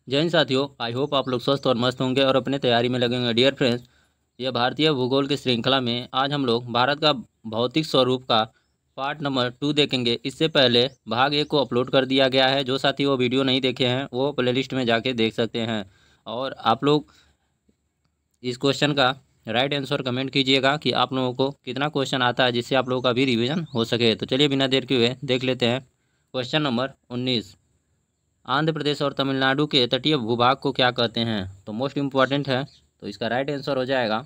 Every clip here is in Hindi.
जय हिंद साथियों, आई होप आप लोग स्वस्थ और मस्त होंगे और अपने तैयारी में लगेंगे। डियर फ्रेंड्स, यह भारतीय भूगोल की श्रृंखला में आज हम लोग भारत का भौतिक स्वरूप का पार्ट नंबर 2 देखेंगे। इससे पहले भाग 1 को अपलोड कर दिया गया है। जो साथी वो वीडियो नहीं देखे हैं वो प्लेलिस्ट में जाके देख सकते हैं। और आप लोग इस क्वेश्चन का राइट आंसर कमेंट कीजिएगा कि आप लोगों को कितना क्वेश्चन आता है, जिससे आप लोगों का भी रिवीजन हो सके। तो चलिए बिना देर के हुए देख लेते हैं क्वेश्चन नंबर 19। आंध्र प्रदेश और तमिलनाडु के तटीय भूभाग को क्या कहते हैं? तो मोस्ट इम्पॉर्टेंट है, तो इसका राइट आंसर हो जाएगा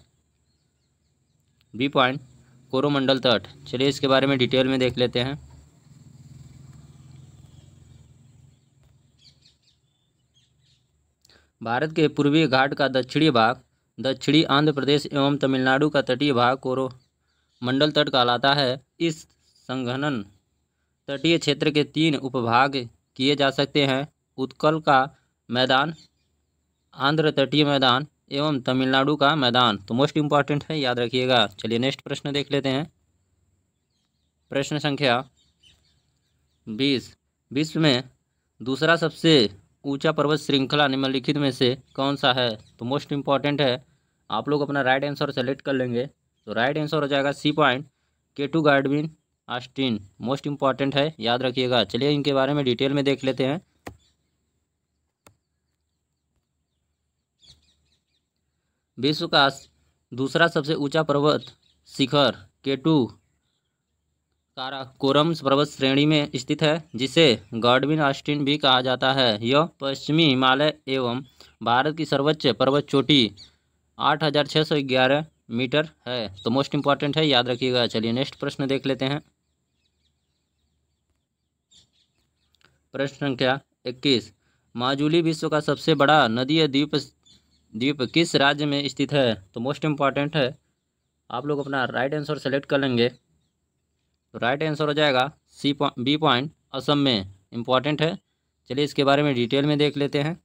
बी पॉइंट, कोरोमंडल तट। चलिए इसके बारे में डिटेल में देख लेते हैं। भारत के पूर्वी घाट का दक्षिणी भाग दक्षिणी आंध्र प्रदेश एवं तमिलनाडु का तटीय भाग कोरोमंडल तट कहलाता है। इस संघनन तटीय क्षेत्र के 3 उपभाग किए जा सकते हैं: उत्कल का मैदान, आंध्र तटीय मैदान एवं तमिलनाडु का मैदान। तो मोस्ट इम्पॉर्टेंट है, याद रखिएगा। चलिए नेक्स्ट प्रश्न देख लेते हैं। प्रश्न संख्या 20। विश्व में दूसरा सबसे ऊंचा पर्वत श्रृंखला निम्नलिखित में से कौन सा है? तो मोस्ट इम्पॉर्टेंट है, आप लोग अपना राइट आंसर सेलेक्ट कर लेंगे। तो राइट आंसर हो जाएगा C point, K2 Godwin Austen. Most important है, याद रखिएगा। चलिए इनके बारे में डिटेल में देख लेते हैं। विश्व का दूसरा सबसे ऊंचा पर्वत शिखर K2 काराकोरम पर्वत श्रेणी में स्थित है, जिसे गार्डविन ऑस्टिन भी कहा जाता है। यह पश्चिमी हिमालय एवं भारत की सर्वोच्च पर्वत चोटी 8,611 मीटर है। तो मोस्ट इम्पॉर्टेंट है, याद रखिएगा। चलिए नेक्स्ट प्रश्न देख लेते हैं। प्रश्न संख्या 21। माजुली विश्व का सबसे बड़ा नदीय द्वीप किस राज्य में स्थित है? तो मोस्ट इम्पॉर्टेंट है, आप लोग अपना राइट आंसर सेलेक्ट कर लेंगे। तो राइट आंसर हो जाएगा बी पॉइंट, असम में। इम्पॉर्टेंट है। चलिए इसके बारे में डिटेल में देख लेते हैं।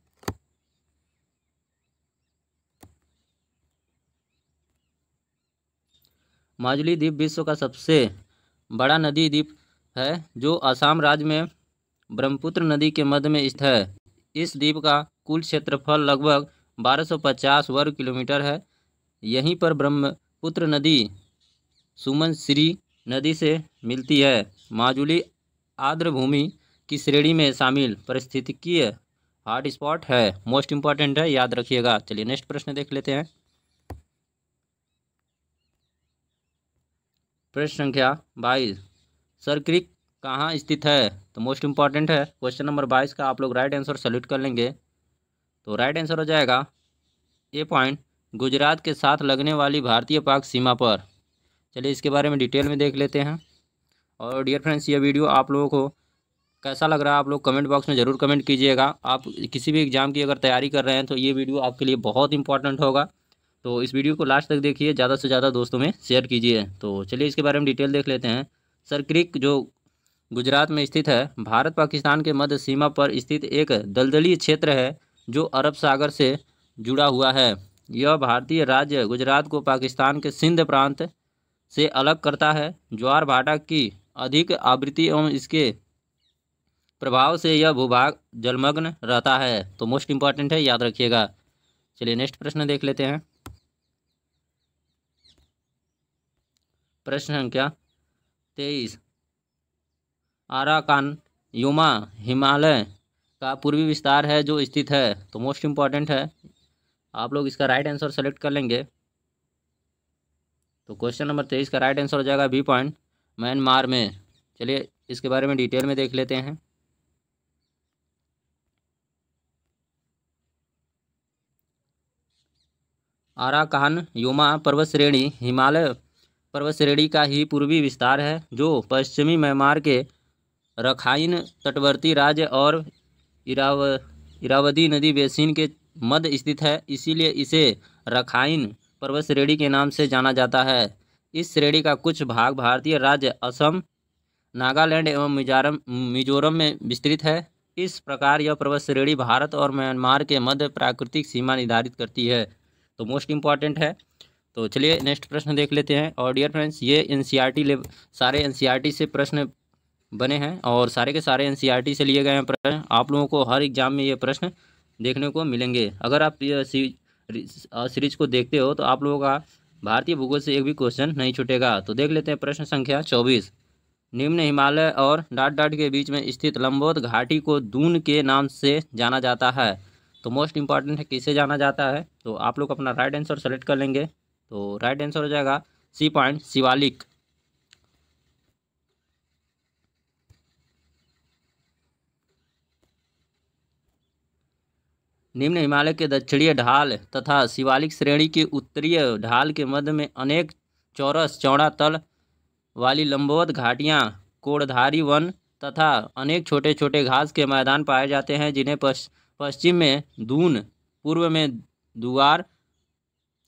माजुली द्वीप विश्व का सबसे बड़ा नदी द्वीप है, जो असम राज्य में ब्रह्मपुत्र नदी के मध्य में स्थित है। इस द्वीप का कुल क्षेत्रफल लगभग 1250 वर्ग किलोमीटर है। यहीं पर ब्रह्मपुत्र नदी सुमनसिरी नदी से मिलती है। माजुली आर्द्रभूमि की श्रेणी में शामिल पारिस्थितिकीय हॉटस्पॉट है। मोस्ट इम्पॉर्टेंट है, याद रखिएगा। चलिए नेक्स्ट प्रश्न देख लेते हैं। प्रश्न संख्या 22। सर क्रीक कहाँ स्थित है? तो मोस्ट इम्पॉर्टेंट है, क्वेश्चन नंबर 22 का आप लोग राइट आंसर सेलेक्ट कर लेंगे। तो राइट आंसर हो जाएगा ए पॉइंट, गुजरात के साथ लगने वाली भारतीय पाक सीमा पर। चलिए इसके बारे में डिटेल में देख लेते हैं। और डियर फ्रेंड्स, ये वीडियो आप लोगों को कैसा लग रहा है आप लोग कमेंट बॉक्स में ज़रूर कमेंट कीजिएगा। आप किसी भी एग्जाम की अगर तैयारी कर रहे हैं तो ये वीडियो आपके लिए बहुत इंपॉर्टेंट होगा। तो इस वीडियो को लास्ट तक देखिए, ज़्यादा से ज़्यादा दोस्तों में शेयर कीजिए। तो चलिए इसके बारे में डिटेल देख लेते हैं। सर क्रीक जो गुजरात में स्थित है, भारत पाकिस्तान के मध्य सीमा पर स्थित एक दलदली क्षेत्र है जो अरब सागर से जुड़ा हुआ है। यह भारतीय राज्य गुजरात को पाकिस्तान के सिंध प्रांत से अलग करता है। ज्वार भाटा की अधिक आवृत्ति एवं इसके प्रभाव से यह भूभाग जलमग्न रहता है। तो मोस्ट इम्पॉर्टेंट है, याद रखिएगा। चलिए नेक्स्ट प्रश्न देख लेते हैं। प्रश्न संख्या 23। आराकान युमा हिमालय का पूर्वी विस्तार है जो स्थित है। तो मोस्ट इम्पॉर्टेंट है, आप लोग इसका राइट आंसर सेलेक्ट कर लेंगे। तो क्वेश्चन नंबर 23 का राइट आंसर हो जाएगा बी पॉइंट, म्यांमार में। चलिए इसके बारे में डिटेल में देख लेते हैं। आराकान युमा पर्वत श्रेणी हिमालय पर्वत श्रेणी का ही पूर्वी विस्तार है, जो पश्चिमी म्यांमार के रखाइन तटवर्ती राज्य और इरावदी नदी बेसिन के मध्य स्थित है। इसीलिए इसे रखाइन पर्वत श्रेणी के नाम से जाना जाता है। इस श्रेणी का कुछ भाग भारतीय राज्य असम, नागालैंड एवं मिजोरम में विस्तृत है। इस प्रकार यह पर्वत श्रेणी भारत और म्यांमार के मध्य प्राकृतिक सीमा निर्धारित करती है। तो मोस्ट इम्पॉर्टेंट है। तो चलिए नेक्स्ट प्रश्न देख लेते हैं। और डियर फ्रेंड्स, ये एनसीईआरटी सारे एनसीईआरटी से प्रश्न बने हैं और सारे के सारे एनसीईआरटी से लिए गए हैं प्रश्न। आप लोगों को हर एग्जाम में ये प्रश्न देखने को मिलेंगे। अगर आप सीरीज को देखते हो तो आप लोगों का भारतीय भूगोल से एक भी क्वेश्चन नहीं छूटेगा। तो देख लेते हैं प्रश्न संख्या 24। निम्न हिमालय और डाट डाट के बीच में स्थित लंबोत घाटी को दून के नाम से जाना जाता है। तो मोस्ट इंपॉर्टेंट है, किसे जाना जाता है? तो आप लोग अपना राइट आंसर सेलेक्ट कर लेंगे। तो राइट आंसर हो जाएगा सी पॉइंट, शिवालिक। निम्न हिमालय के दक्षिणीय ढाल तथा शिवालिक श्रेणी की उत्तरीय ढाल के मध्य में अनेक चौरस चौड़ा तल वाली लंबवत घाटियां, कोड़धारी वन तथा अनेक छोटे छोटे घास के मैदान पाए जाते हैं, जिन्हें पश्चिम में दून, पूर्व में दुआर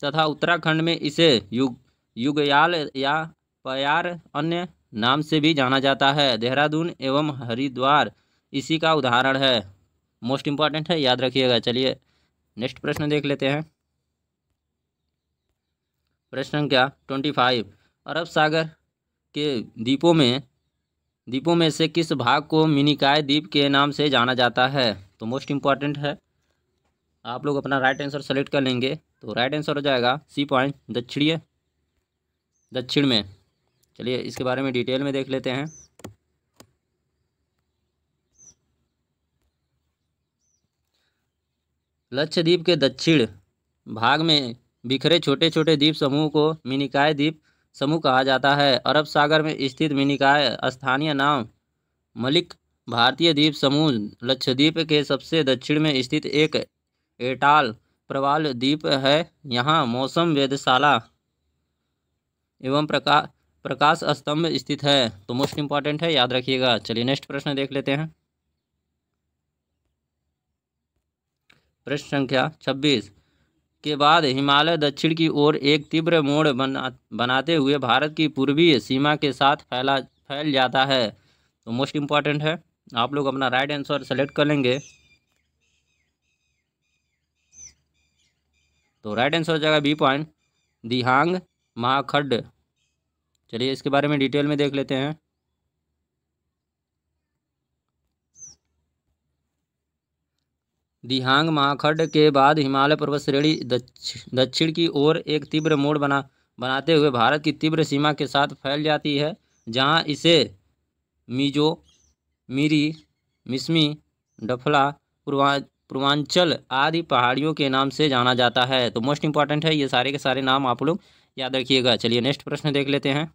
तथा उत्तराखंड में इसे युगयाल या पयार अन्य नाम से भी जाना जाता है। देहरादून एवं हरिद्वार इसी का उदाहरण है। मोस्ट इंपॉर्टेंट है, याद रखिएगा। चलिए नेक्स्ट प्रश्न देख लेते हैं। प्रश्न संख्या 25। अरब सागर के द्वीपों में से किस भाग को मिनिकॉय द्वीप के नाम से जाना जाता है? तो मोस्ट इंपॉर्टेंट है, आप लोग अपना राइट आंसर सेलेक्ट कर लेंगे। तो राइट आंसर हो जाएगा सी पॉइंट, दक्षिण में। चलिए इसके बारे में डिटेल में देख लेते हैं। लक्षद्वीप के दक्षिण भाग में बिखरे छोटे छोटे द्वीप समूह को मिनिकॉय द्वीप समूह कहा जाता है। अरब सागर में स्थित मिनिकॉय स्थानीय नाम मलिक भारतीय द्वीप समूह लक्षद्वीप के सबसे दक्षिण में स्थित एक एटाल प्रवाल द्वीप है। यहाँ मौसम वेधशाला एवं प्रकाश स्तंभ स्थित है। तो मोस्ट इंपॉर्टेंट है, याद रखिएगा। चलिए नेक्स्ट प्रश्न देख लेते हैं। प्रश्न संख्या 26 के बाद हिमालय दक्षिण की ओर एक तीव्र मोड़ बनाते हुए भारत की पूर्वीय सीमा के साथ फैल जाता है। तो मोस्ट इंपॉर्टेंट है, आप लोग अपना राइट आंसर सेलेक्ट कर लेंगे। तो राइट आंसर हो जाएगा बी पॉइंट, दिहांग महाखड्ड। चलिए इसके बारे में डिटेल में देख लेते हैं। दिहांग महाखड्ड के बाद हिमालय पर्वत श्रेणी दक्षिण की ओर एक तीव्र मोड़ बनाते हुए भारत की तीव्र सीमा के साथ फैल जाती है, जहां इसे मिजो, मिरी, मिसमी, डफला, पूर्वांचल आदि पहाड़ियों के नाम से जाना जाता है। तो मोस्ट इंपॉर्टेंट है, ये सारे के सारे नाम आप लोग याद रखिएगा। चलिए नेक्स्ट प्रश्न देख लेते हैं।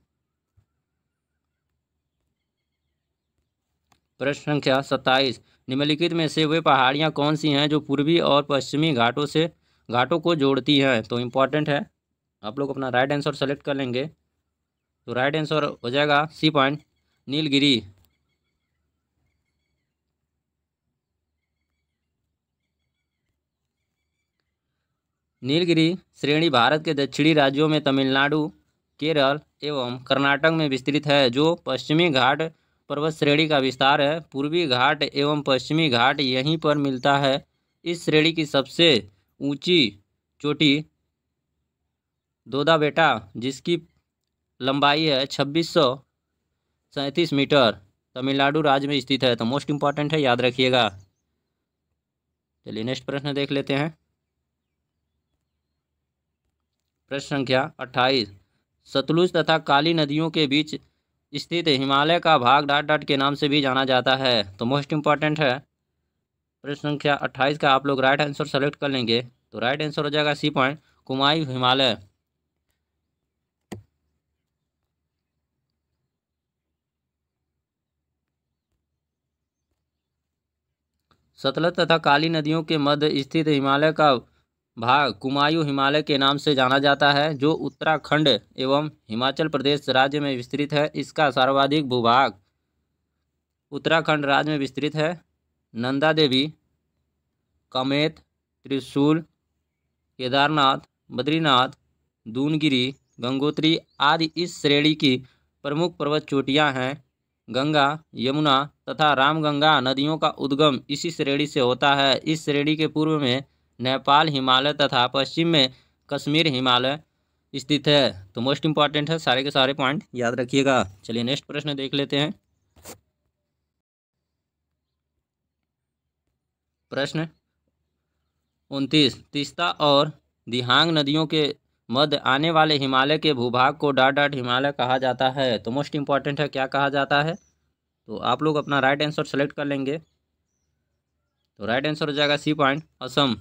प्रश्न संख्या 27। निम्नलिखित में से वे पहाड़ियाँ कौन सी हैं जो पूर्वी और पश्चिमी घाटों को जोड़ती हैं? तो इम्पॉर्टेंट है, आप लोग अपना राइट आंसर सेलेक्ट कर लेंगे। तो राइट आंसर हो जाएगा सी पॉइंट, नीलगिरी। नीलगिरी श्रेणी भारत के दक्षिणी राज्यों में तमिलनाडु, केरल एवं कर्नाटक में विस्तृत है, जो पश्चिमी घाट पर्वत श्रेणी का विस्तार है। पूर्वी घाट एवं पश्चिमी घाट यहीं पर मिलता है। इस श्रेणी की सबसे ऊंची चोटी दोदा बेटा, जिसकी लंबाई है 2637 मीटर, तमिलनाडु राज्य में स्थित है। तो मोस्ट इंपॉर्टेंट है, याद रखिएगा। चलिए नेक्स्ट प्रश्न देख लेते हैं। प्रश्न संख्या 28। सतलुज तथा काली नदियों के बीच स्थित हिमालय का भाग डाट डाट के नाम से भी जाना जाता है। तो मोस्ट इंपॉर्टेंट है, प्रश्न संख्या 28 का आप लोग राइट आंसर सेलेक्ट कर लेंगे। तो राइट आंसर हो जाएगा सी पॉइंट, कुमायूं हिमालय। सतलज तथा काली नदियों के मध्य स्थित हिमालय का भाग कुमायूं हिमालय के नाम से जाना जाता है, जो उत्तराखंड एवं हिमाचल प्रदेश राज्य में विस्तृत है। इसका सर्वाधिक भूभाग उत्तराखंड राज्य में विस्तृत है। नंदा देवी, कामेत, त्रिशूल, केदारनाथ, बद्रीनाथ, दूनगिरी, गंगोत्री आदि इस श्रेणी की प्रमुख पर्वत चोटियां हैं। गंगा, यमुना तथा रामगंगा नदियों का उद्गम इसी श्रेणी से होता है। इस श्रेणी के पूर्व में नेपाल हिमालय तथा पश्चिम में कश्मीर हिमालय स्थित है। तो मोस्ट इंपॉर्टेंट है, सारे के सारे पॉइंट याद रखिएगा। चलिए नेक्स्ट प्रश्न देख लेते हैं। प्रश्न 29 तीस्ता और दिहांग नदियों के मध्य आने वाले हिमालय के भूभाग को डॉट डॉट हिमालय कहा जाता है। तो मोस्ट इंपॉर्टेंट है, क्या कहा जाता है? तो आप लोग अपना राइट आंसर सेलेक्ट कर लेंगे। तो राइट आंसर हो जाएगा सी पॉइंट, असम।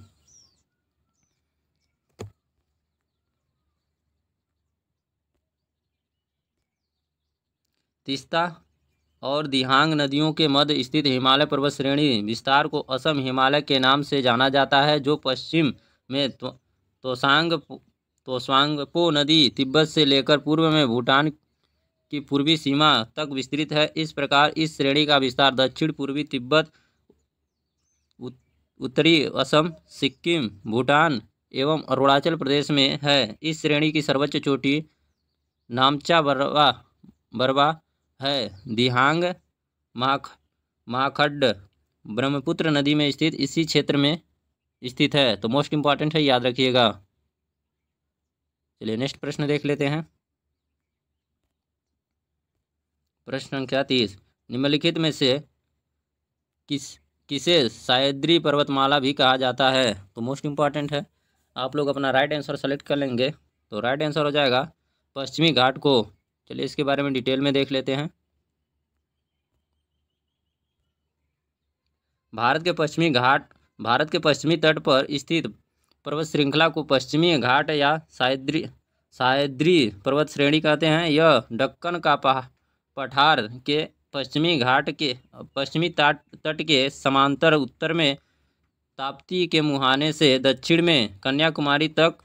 तीस्ता और दिहांग नदियों के मध्य स्थित हिमालय पर्वत श्रेणी विस्तार को असम हिमालय के नाम से जाना जाता है, जो पश्चिम में तोसांगपो नदी तिब्बत से लेकर पूर्व में भूटान की पूर्वी सीमा तक विस्तृत है। इस प्रकार इस श्रेणी का विस्तार दक्षिण पूर्वी तिब्बत, उत्तरी असम, सिक्किम, भूटान एवं अरुणाचल प्रदेश में है। इस श्रेणी की सर्वोच्च चोटी नामचा बरवा है। दिहांग महाखड्ड ब्रह्मपुत्र नदी में स्थित इसी क्षेत्र में स्थित है। तो मोस्ट इंपॉर्टेंट है, याद रखिएगा। चलिए नेक्स्ट प्रश्न देख लेते हैं। प्रश्न संख्या 30, निम्नलिखित में से किसे सह्याद्री पर्वतमाला भी कहा जाता है? तो मोस्ट इंपॉर्टेंट है, आप लोग अपना राइट आंसर सेलेक्ट कर लेंगे। तो राइट आंसर हो जाएगा पश्चिमी घाट को। चलिए इसके बारे में डिटेल में देख लेते हैं। भारत के पश्चिमी तट पर स्थित पर्वत श्रृंखला को पश्चिमी घाट या सह्याद्री पर्वत श्रेणी कहते हैं। यह दक्कन का पठार के पश्चिमी घाट के पश्चिमी तट के समांतर उत्तर में ताप्ती के मुहाने से दक्षिण में कन्याकुमारी तक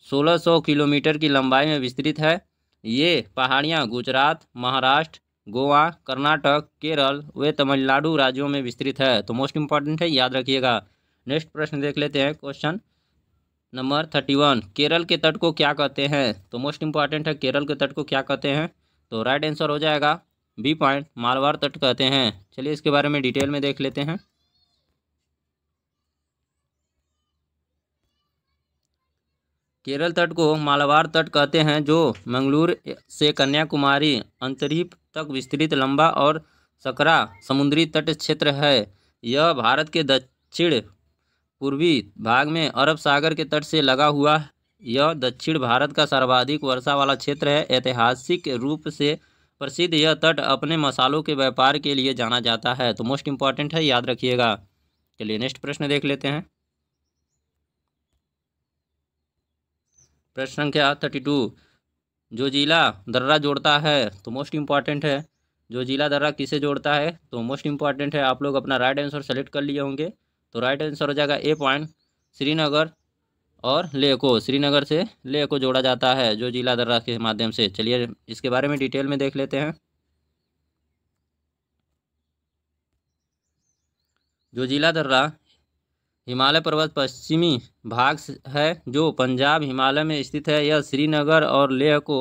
1600 किलोमीटर की लंबाई में विस्तृत है। ये पहाड़ियाँ गुजरात, महाराष्ट्र, गोवा, कर्नाटक, केरल व तमिलनाडु राज्यों में विस्तृत है। तो मोस्ट इंपॉर्टेंट है, याद रखिएगा। नेक्स्ट प्रश्न देख लेते हैं। क्वेश्चन नंबर 31, केरल के तट को क्या कहते हैं? तो मोस्ट इंपॉर्टेंट है, केरल के तट को क्या कहते हैं? तो राइट आंसर हो जाएगा बी पॉइंट, मालवार तट कहते हैं। चलिए इसके बारे में डिटेल में देख लेते हैं। केरल तट को मालाबार तट कहते हैं, जो मंगलूर से कन्याकुमारी अंतरीप तक विस्तृत लंबा और सकरा समुद्री तट क्षेत्र है। यह भारत के दक्षिण पूर्वी भाग में अरब सागर के तट से लगा हुआ यह दक्षिण भारत का सर्वाधिक वर्षा वाला क्षेत्र है। ऐतिहासिक रूप से प्रसिद्ध यह तट अपने मसालों के व्यापार के लिए जाना जाता है। तो मोस्ट इंपॉर्टेंट है, याद रखिएगा। चलिए नेक्स्ट प्रश्न देख लेते हैं। प्रश्न संख्या 32, जोजिला दर्रा जोड़ता है? तो मोस्ट इंपॉर्टेंट है, जोजिला दर्रा किसे जोड़ता है? तो मोस्ट इंपॉर्टेंट है, आप लोग अपना राइट आंसर सेलेक्ट कर लिए होंगे। तो राइट आंसर हो जाएगा ए पॉइंट, श्रीनगर और लेह को। श्रीनगर से लेह को जोड़ा जाता है जोजिला दर्रा के माध्यम से। चलिए इसके बारे में डिटेल में देख लेते हैं। जोजिला दर्रा हिमालय पर्वत पश्चिमी भाग है, जो पंजाब हिमालय में स्थित है। यह श्रीनगर और लेह को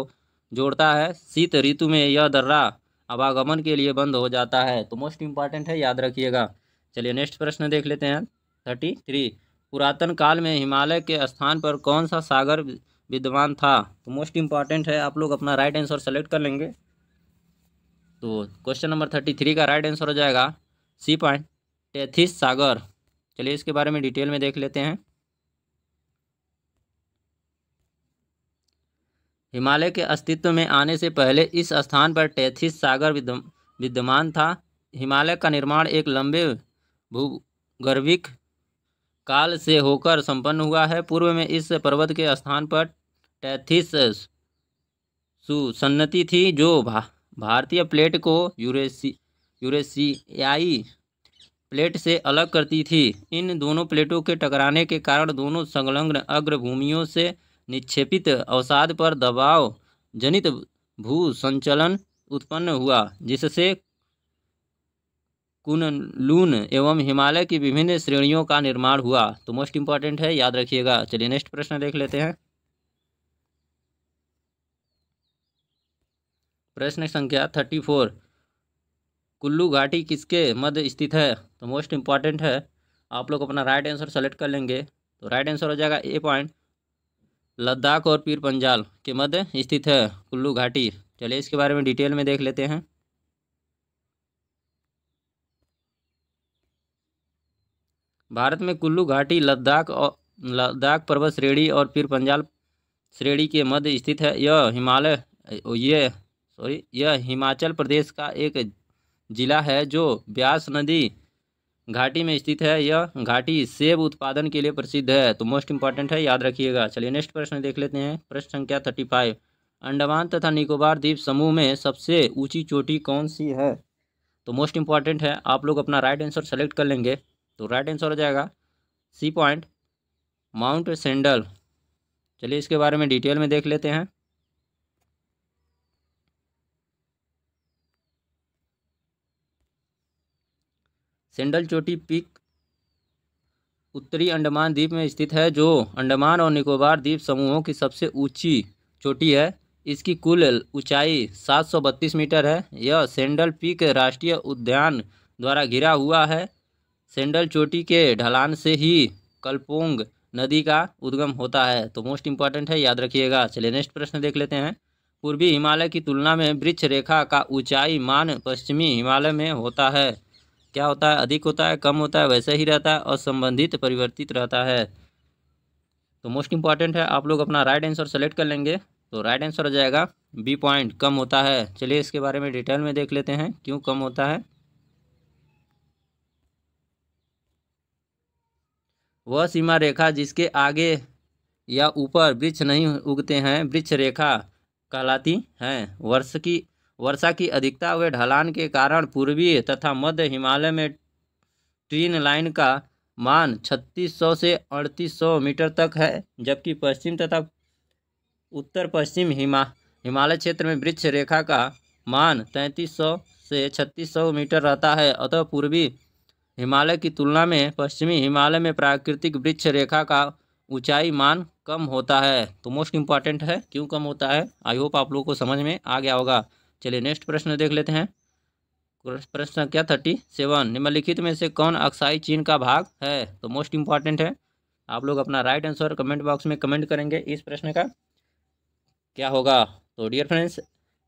जोड़ता है। शीत ऋतु में यह दर्रा आवागमन के लिए बंद हो जाता है। तो मोस्ट इंपॉर्टेंट है, याद रखिएगा। चलिए नेक्स्ट प्रश्न देख लेते हैं। 33, पुरातन काल में हिमालय के स्थान पर कौन सा सागर विद्यमान था? तो मोस्ट इंपॉर्टेंट है, आप लोग अपना राइट आंसर सेलेक्ट कर लेंगे। तो क्वेश्चन नंबर 33 का राइट आंसर हो जाएगा सी पॉइंट, टेथिस सागर। चलिए इसके बारे में डिटेल में देख लेते हैं। हिमालय के अस्तित्व में आने से पहले इस स्थान पर टेथिस सागर विद्यमान था। हिमालय का निर्माण एक लंबे भूगर्भिक काल से होकर संपन्न हुआ है। पूर्व में इस पर्वत के स्थान पर टेथिस सुसन्नति थी, जो भारतीय प्लेट को यूरेशियाई प्लेट से अलग करती थी। इन दोनों प्लेटों के टकराने के कारण दोनों संलग्न अग्रभूमियों से निक्षेपित अवसाद पर दबाव जनित भूसंचलन उत्पन्न हुआ, जिससे कुनलून एवं हिमालय की विभिन्न श्रेणियों का निर्माण हुआ। तो मोस्ट इंपॉर्टेंट है, याद रखिएगा। चलिए नेक्स्ट प्रश्न देख लेते हैं। प्रश्न संख्या 34, कुल्लू घाटी किसके मध्य स्थित है? तो मोस्ट इंपॉर्टेंट है, आप लोग अपना राइट आंसर सेलेक्ट कर लेंगे। तो राइट आंसर हो जाएगा ए पॉइंट, लद्दाख और पीर पंजाल के मध्य स्थित है कुल्लू घाटी। चलिए इसके बारे में डिटेल में देख लेते हैं। भारत में कुल्लू घाटी लद्दाख लद्दाख पर्वत श्रेणी और फिर पंजाब श्रेणी के मध्य स्थित है। यह हिमाचल प्रदेश का एक जिला है जो ब्यास नदी घाटी में स्थित है। यह घाटी सेब उत्पादन के लिए प्रसिद्ध है। तो मोस्ट इंपॉर्टेंट है, याद रखिएगा। चलिए नेक्स्ट प्रश्न देख लेते हैं। प्रश्न संख्या 35। अंडमान तथा निकोबार द्वीप समूह में सबसे ऊंची चोटी कौन सी है? तो मोस्ट इंपॉर्टेंट है, आप लोग अपना राइट आंसर सेलेक्ट कर लेंगे। तो राइट आंसर हो जाएगा सी पॉइंट, माउंट सेंडल। चलिए इसके बारे में डिटेल में देख लेते हैं। सेंडल चोटी पीक उत्तरी अंडमान द्वीप में स्थित है, जो अंडमान और निकोबार द्वीप समूहों की सबसे ऊंची चोटी है। इसकी कुल ऊंचाई 732 मीटर है। यह सेंडल पीक राष्ट्रीय उद्यान द्वारा घिरा हुआ है। सेंडल चोटी के ढलान से ही कलपोंग नदी का उद्गम होता है। तो मोस्ट इंपॉर्टेंट है, याद रखिएगा। चलिए नेक्स्ट प्रश्न देख लेते हैं। पूर्वी हिमालय की तुलना में वृक्ष रेखा का ऊंचाई मान पश्चिमी हिमालय में होता है। क्या होता है? अधिक होता है, कम होता है, वैसे ही रहता है और संबंधित परिवर्तित रहता है। तो मोस्ट इंपॉर्टेंट है, आप लोग अपना राइट आंसर सेलेक्ट कर लेंगे। तो राइट आंसर हो जाएगा बी पॉइंट, कम होता है। चलिए इसके बारे में डिटेल में देख लेते हैं क्यों कम होता है। वह सीमा रेखा जिसके आगे या ऊपर वृक्ष नहीं उगते हैं वृक्ष रेखा कहलाती हैं। वर्षा की अधिकता व ढलान के कारण पूर्वी तथा मध्य हिमालय में ट्रेन लाइन का मान 3600 से 3800 मीटर तक है, जबकि पश्चिम तथा उत्तर पश्चिम हिमालय क्षेत्र में वृक्ष रेखा का मान 3300 से 3600 मीटर रहता है। अतः पूर्वी हिमालय की तुलना में पश्चिमी हिमालय में प्राकृतिक वृक्ष रेखा का ऊंचाई मान कम होता है। तो मोस्ट इंपॉर्टेंट है, क्यों कम होता है। आई होप आप लोगों को समझ में आ गया होगा। चलिए नेक्स्ट प्रश्न देख लेते हैं। प्रश्न संख्या 37। निम्नलिखित में से कौन अक्साई चीन का भाग है? तो मोस्ट इंपॉर्टेंट है, आप लोग अपना राइट आंसर कमेंट बॉक्स में कमेंट करेंगे। इस प्रश्न का क्या होगा? तो डियर फ्रेंड्स,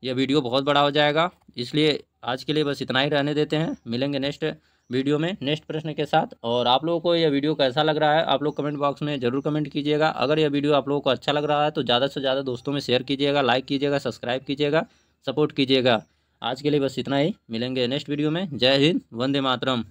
यह वीडियो बहुत बड़ा हो जाएगा, इसलिए आज के लिए बस इतना ही रहने देते हैं। मिलेंगे नेक्स्ट वीडियो में नेक्स्ट प्रश्न के साथ। और आप लोगों को यह वीडियो कैसा लग रहा है, आप लोग कमेंट बॉक्स में ज़रूर कमेंट कीजिएगा। अगर यह वीडियो आप लोगों को अच्छा लग रहा है तो ज़्यादा से ज़्यादा दोस्तों में शेयर कीजिएगा, लाइक कीजिएगा, सब्सक्राइब कीजिएगा, सपोर्ट कीजिएगा। आज के लिए बस इतना ही, मिलेंगे नेक्स्ट वीडियो में। जय हिंद, वंदे मातरम।